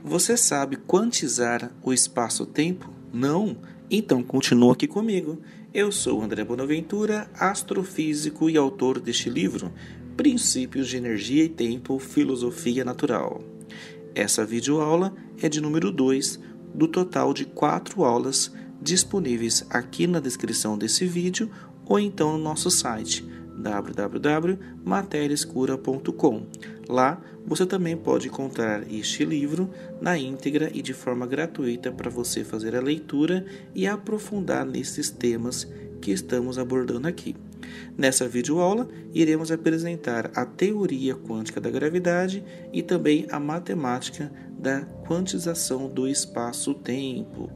Você sabe quantizar o espaço-tempo? Não? Então continua aqui comigo. Eu sou André Bonaventura, astrofísico e autor deste livro, Princípios de Energia e Tempo, Filosofia Natural. Essa videoaula é de número 2, do total de 4 aulas disponíveis aqui na descrição desse vídeo ou então no nosso site www.materiaescura.com. Lá você também pode encontrar este livro na íntegra e de forma gratuita para você fazer a leitura e aprofundar nesses temas que estamos abordando aqui. Nessa videoaula, iremos apresentar a teoria quântica da gravidade e também a matemática da quantização do espaço-tempo.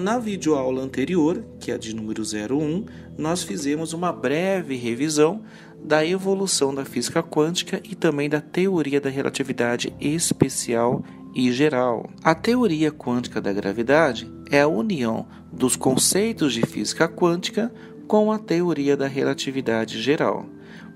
Na videoaula anterior, que é a de número 01, nós fizemos uma breve revisão da evolução da física quântica e também da teoria da relatividade especial e geral. A teoria quântica da gravidade é a união dos conceitos de física quântica com a teoria da relatividade geral.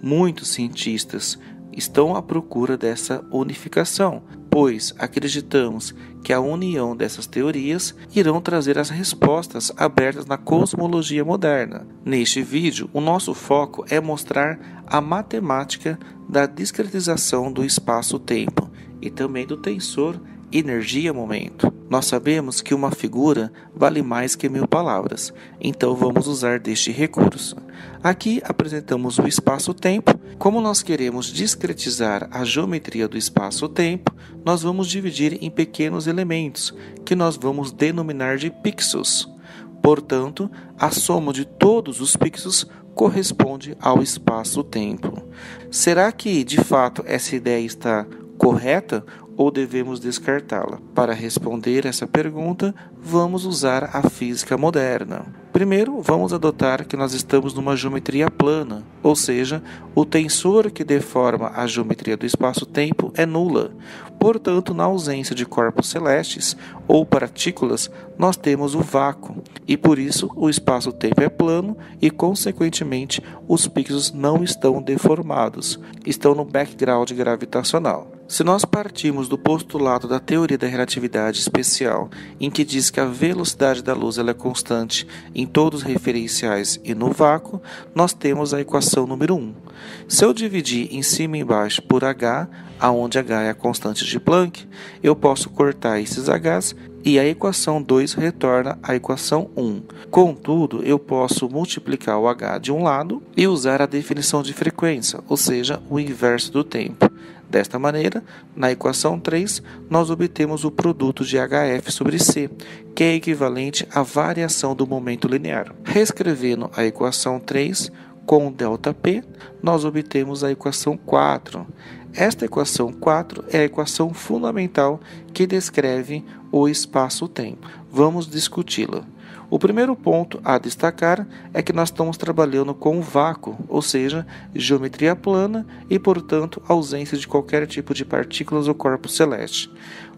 Muitos cientistas estão à procura dessa unificação, pois acreditamos que a união dessas teorias irão trazer as respostas abertas na cosmologia moderna. Neste vídeo, o nosso foco é mostrar a matemática da discretização do espaço-tempo e também do tensor energia-momento. Nós sabemos que uma figura vale mais que 1000 palavras, então vamos usar deste recurso. Aqui apresentamos o espaço-tempo. Como nós queremos discretizar a geometria do espaço-tempo, nós vamos dividir em pequenos elementos, que nós vamos denominar de pixels. Portanto, a soma de todos os pixels corresponde ao espaço-tempo. Será que, de fato, essa ideia está correta ou devemos descartá-la? Para responder essa pergunta, vamos usar a física moderna. Primeiro, vamos adotar que nós estamos numa geometria plana, ou seja, o tensor que deforma a geometria do espaço-tempo é nula. Portanto, na ausência de corpos celestes ou partículas, nós temos o vácuo, e por isso o espaço-tempo é plano e, consequentemente, os pixels não estão deformados, estão no background gravitacional. Se nós partirmos do postulado da teoria da relatividade especial, em que diz que a velocidade da luz ela é constante em todos os referenciais e no vácuo, nós temos a equação número 1. Se eu dividir em cima e embaixo por h, aonde h é a constante de Planck, eu posso cortar esses h's e a equação 2 retorna a equação 1. Contudo, eu posso multiplicar o h de um lado e usar a definição de frequência, ou seja, o inverso do tempo. Desta maneira, na equação 3, nós obtemos o produto de HF sobre C, que é equivalente à variação do momento linear. Reescrevendo a equação 3 com ΔP, nós obtemos a equação 4. Esta equação 4 é a equação fundamental que descreve o espaço-tempo. Vamos discuti-la. O primeiro ponto a destacar é que nós estamos trabalhando com vácuo, ou seja, geometria plana e, portanto, ausência de qualquer tipo de partículas ou corpo celeste.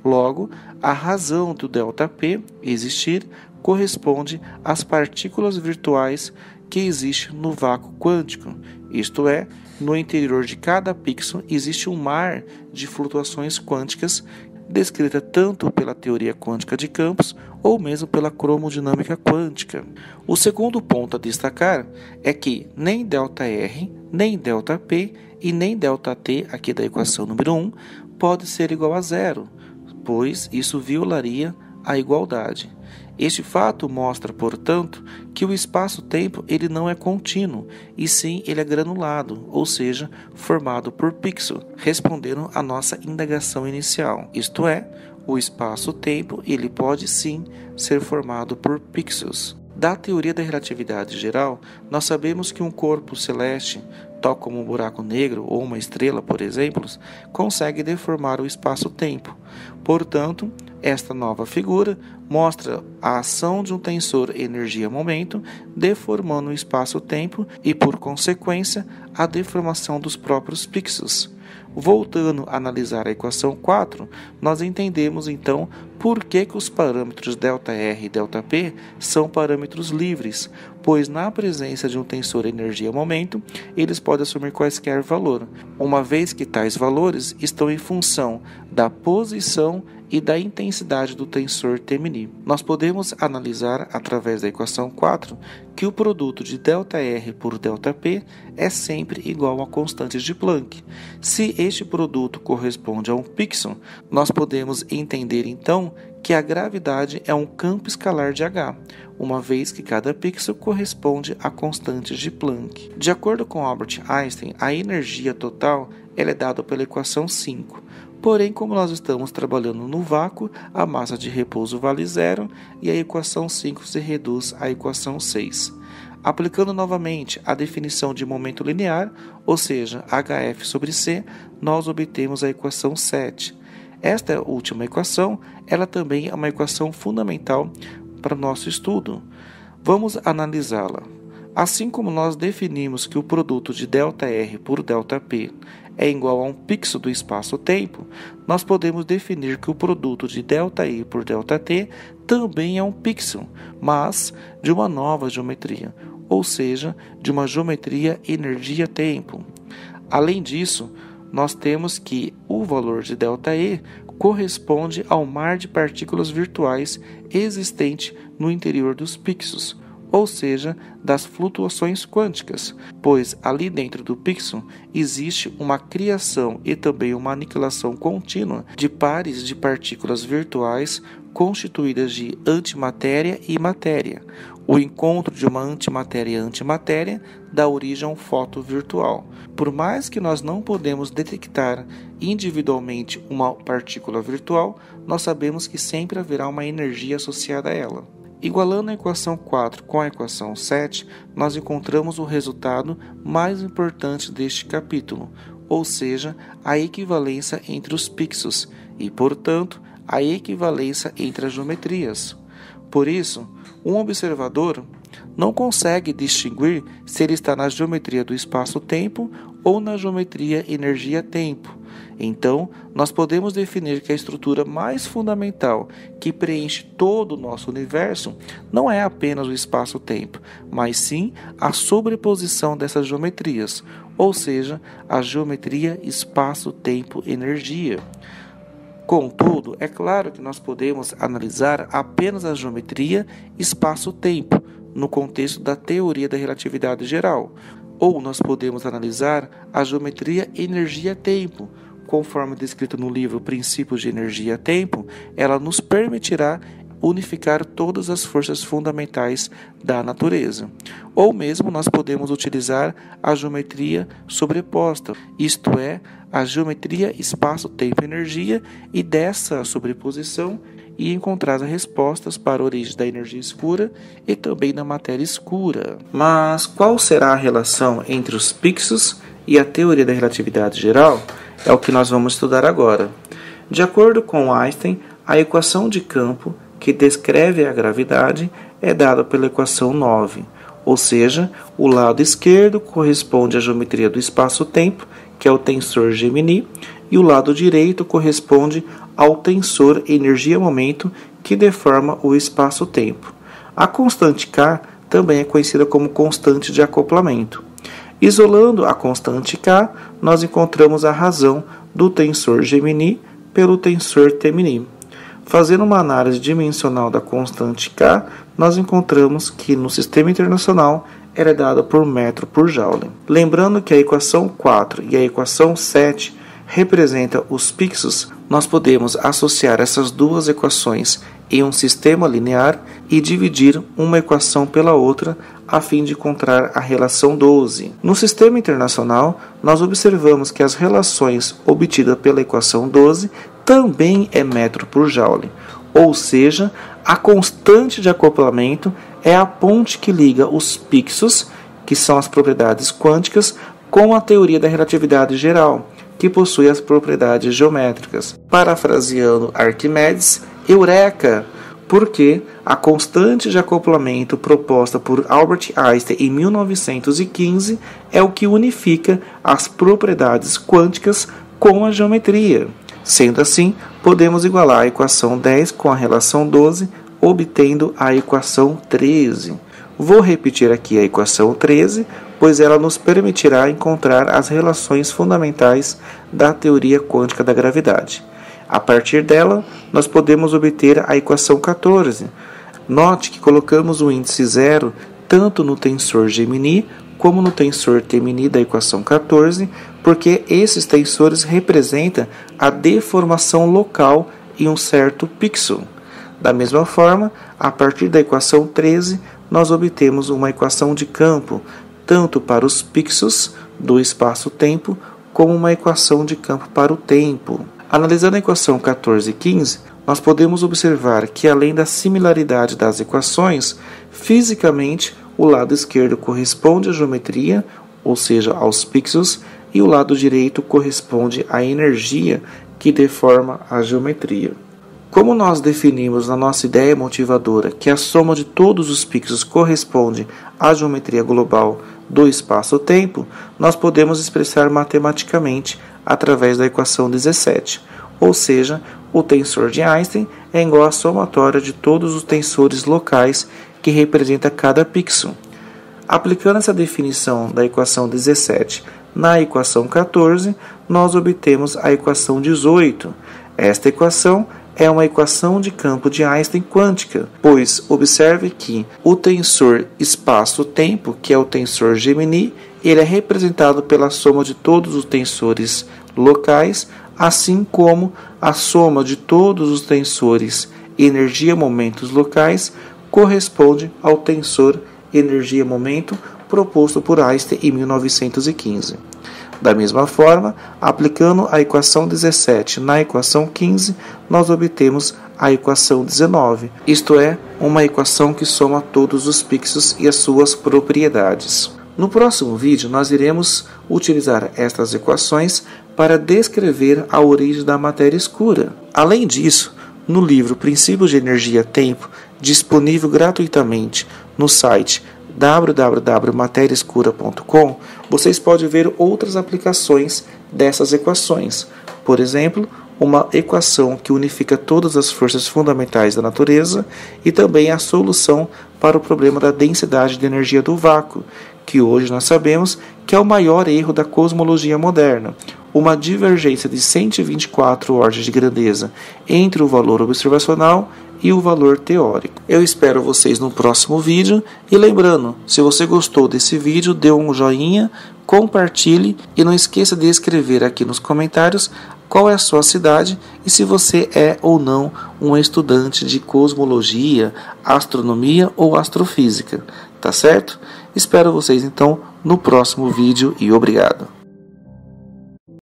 Logo, a razão do ΔP existir corresponde às partículas virtuais que existem no vácuo quântico, isto é, no interior de cada pixel existe um mar de flutuações quânticas descrita tanto pela teoria quântica de campos ou mesmo pela cromodinâmica quântica. O segundo ponto a destacar é que nem ΔR, nem ΔP e nem ΔT, aqui da equação número 1, pode ser igual a zero, pois isso violaria a igualdade. Este fato mostra, portanto, que o espaço-tempo ele não é contínuo, e sim ele é granulado, ou seja, formado por pixel, respondendo à nossa indagação inicial. Isto é, o espaço-tempo ele pode sim ser formado por pixels. Da teoria da relatividade geral, nós sabemos que um corpo celeste, tal como um buraco negro ou uma estrela, por exemplo, consegue deformar o espaço-tempo. Portanto, esta nova figura mostra a ação de um tensor energia-momento deformando o espaço-tempo e, por consequência, a deformação dos próprios pixels. Voltando a analisar a equação 4, nós entendemos então por que os parâmetros ΔR e ΔP são parâmetros livres, pois na presença de um tensor energia-momento, eles podem assumir quaisquer valor, uma vez que tais valores estão em função da posição e da intensidade do tensor T-mini. Nós podemos analisar através da equação 4 que o produto de ΔR por ΔP é sempre igual a constante de Planck. Se este produto corresponde a um pixel, nós podemos entender então que a gravidade é um campo escalar de H, uma vez que cada pixel corresponde a constantes de Planck. De acordo com Albert Einstein, a energia total ela é dada pela equação 5. Porém, como nós estamos trabalhando no vácuo, a massa de repouso vale zero e a equação 5 se reduz à equação 6. Aplicando novamente a definição de momento linear, ou seja, hf sobre c, nós obtemos a equação 7. Esta última equação, ela também é uma equação fundamental para o nosso estudo. Vamos analisá-la. Assim como nós definimos que o produto de ΔR por ΔP é igual a um pixel do espaço-tempo, nós podemos definir que o produto de ΔI por ΔT também é um pixel, mas de uma nova geometria, ou seja, de uma geometria energia-tempo. Além disso, nós temos que o valor de ΔE corresponde ao mar de partículas virtuais existente no interior dos pixels, ou seja, das flutuações quânticas, pois ali dentro do pixel existe uma criação e também uma aniquilação contínua de pares de partículas virtuais constituídas de antimatéria e matéria. O encontro de uma antimatéria e antimatéria dá origem a um fóton virtual. Por mais que nós não podemos detectar individualmente uma partícula virtual, nós sabemos que sempre haverá uma energia associada a ela. Igualando a equação 4 com a equação 7, nós encontramos o resultado mais importante deste capítulo, ou seja, a equivalência entre os pixels e, portanto, a equivalência entre as geometrias. Por isso, um observador não consegue distinguir se ele está na geometria do espaço-tempo ou na geometria energia-tempo. Então, nós podemos definir que a estrutura mais fundamental que preenche todo o nosso universo não é apenas o espaço-tempo, mas sim a sobreposição dessas geometrias, ou seja, a geometria espaço-tempo-energia. Contudo, é claro que nós podemos analisar apenas a geometria espaço-tempo no contexto da teoria da relatividade geral, ou nós podemos analisar a geometria energia-tempo. Conforme descrito no livro Princípios de Energia-Tempo, ela nos permitirá unificar todas as forças fundamentais da natureza. Ou mesmo nós podemos utilizar a geometria sobreposta, isto é, a geometria espaço-tempo-energia, e dessa sobreposição e encontrar as respostas para a origem da energia escura e também da matéria escura. Mas qual será a relação entre os pixels e a teoria da relatividade geral? É o que nós vamos estudar agora. De acordo com Einstein, a equação de campo que descreve a gravidade é dada pela equação 9, ou seja, o lado esquerdo corresponde à geometria do espaço-tempo, que é o tensor Gemini, e o lado direito corresponde ao tensor energia-momento, que deforma o espaço-tempo. A constante K também é conhecida como constante de acoplamento. Isolando a constante K, nós encontramos a razão do tensor Gemini pelo tensor T-mini. Fazendo uma análise dimensional da constante K, nós encontramos que no sistema internacional ela é dada por metro por joule. Lembrando que a equação 4 e a equação 7 representam os pixels, nós podemos associar essas duas equações em um sistema linear e dividir uma equação pela outra a fim de encontrar a relação 12. No sistema internacional, nós observamos que as relações obtidas pela equação 12 também é metro por joule, ou seja, a constante de acoplamento é a ponte que liga os pixels, que são as propriedades quânticas, com a teoria da relatividade geral, que possui as propriedades geométricas. Parafraseando Arquimedes, eureka! Porque a constante de acoplamento proposta por Albert Einstein em 1915 é o que unifica as propriedades quânticas com a geometria. Sendo assim, podemos igualar a equação 10 com a relação 12, obtendo a equação 13. Vou repetir aqui a equação 13, pois ela nos permitirá encontrar as relações fundamentais da teoria quântica da gravidade. A partir dela, nós podemos obter a equação 14. Note que colocamos o índice zero tanto no tensor Gemini como no tensor Temini da equação 14, porque esses tensores representam a deformação local em um certo pixel. Da mesma forma, a partir da equação 13, nós obtemos uma equação de campo, tanto para os pixels do espaço-tempo, como uma equação de campo para o tempo. Analisando a equação 14 e 15, nós podemos observar que, além da similaridade das equações, fisicamente o lado esquerdo corresponde à geometria, ou seja, aos pixels, e o lado direito corresponde à energia que deforma a geometria. Como nós definimos na nossa ideia motivadora que a soma de todos os pixels corresponde à geometria global do espaço-tempo, nós podemos expressar matematicamente através da equação 17, ou seja, o tensor de Einstein é igual à somatória de todos os tensores locais que representa cada pixel. Aplicando essa definição da equação 17 na equação 14, nós obtemos a equação 18. Esta equação é uma equação de campo de Einstein quântica, pois observe que o tensor espaço-tempo, que é o tensor Gemini, ele é representado pela soma de todos os tensores locais, assim como a soma de todos os tensores energia-momentos locais corresponde ao tensor energia-momento proposto por Einstein em 1915. Da mesma forma, aplicando a equação 17 na equação 15, nós obtemos a equação 19, isto é, uma equação que soma todos os pixels e as suas propriedades. No próximo vídeo, nós iremos utilizar estas equações para descrever a origem da matéria escura. Além disso, no livro Princípios de Energia-Tempo, disponível gratuitamente no site www.materiaescura.com, vocês podem ver outras aplicações dessas equações. Por exemplo, uma equação que unifica todas as forças fundamentais da natureza e também a solução para o problema da densidade de energia do vácuo, que hoje nós sabemos que é o maior erro da cosmologia moderna, uma divergência de 124 ordens de grandeza entre o valor observacional e o valor teórico. Eu espero vocês no próximo vídeo e lembrando, se você gostou desse vídeo, dê um joinha, compartilhe e não esqueça de escrever aqui nos comentários qual é a sua cidade e se você é ou não um estudante de cosmologia, astronomia ou astrofísica, tá certo? Espero vocês então no próximo vídeo e obrigado.